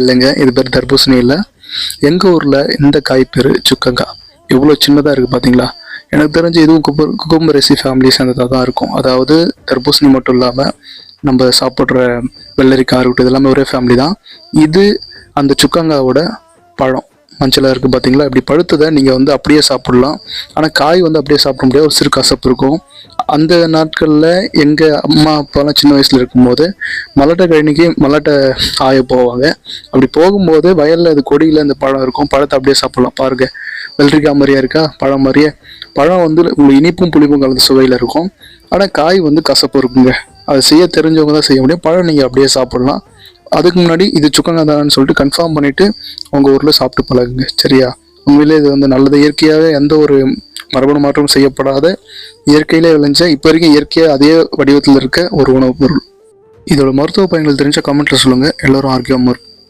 இல்லைங்க, இது பேர் தர்பூசணி இல்லை. எங்கள் ஊரில் இந்த காய் பேர் சுக்கங்காய். எவ்வளோ சின்னதாக இருக்குது பார்த்தீங்களா? எனக்கு தெரிஞ்சு இதுவும் குக்கும்பரேசி ஃபேமிலி சேர்ந்ததாக தான் இருக்கும். அதாவது தர்பூசணி மட்டும் இல்லாமல் நம்ம சாப்பிட்ற வெள்ளரிக்காய் இருக்கட்டும், இது எல்லாமே ஒரே ஃபேமிலி தான். இது அந்த சுக்கங்காவோட பழம் மஞ்சளாக இருக்குது பார்த்தீங்களா? இப்படி பழுத்ததை நீங்கள் அப்படியே சாப்பிட்லாம். ஆனால் காய் அப்படியே சாப்பிட முடியாது, ஒரு சிறு கசப்பு இருக்கும். அந்த நாட்களில் எங்கள் அம்மா அப்பாலாம் சின்ன வயசில் இருக்கும்போது மல்லாட்டை கழனிக்கு மல்லாட்டை ஆய போவாங்க. அப்படி போகும்போது வயலில் அது கொடியில் அந்த பழம் இருக்கும், பழத்தை அப்படியே சாப்பிட்லாம். பாருங்கள், வெள்ளரிக்காய் மாதிரியா இருக்கா? பழம் மாதிரியே. பழம் உங்களுக்கு இனிப்பும் புளிப்பும் கலந்த சுவையில் இருக்கும். ஆனால் காய் கசப்பு இருக்குங்க. அதை செய்ய தெரிஞ்சவங்க தான் செய்ய முடியும். பழம் நீங்கள் அப்படியே சாப்பிட்லாம். அதுக்கு முன்னாடி இது சுக்கங்காய் தானு சொல்லிட்டு கன்ஃபார்ம் பண்ணிவிட்டு உங்கள் ஊரில் சாப்பிட்டு பழகுங்க, சரியா? உண்மையிலே இது நல்லது. இயற்கையாகவே எந்த ஒரு மரபணு மாற்றம் செய்யப்படாத இயற்கையிலே விளைஞ்ச இப்போ வரைக்கும் இயற்கையாக அதே வடிவத்தில் இருக்க ஒரு உணவுப் பொருள். இதோட மருத்துவ பயன்கள் தெரிஞ்ச கமெண்ட்டில் சொல்லுங்கள். எல்லோரும் ஆரோக்கியமாக இருக்கும்.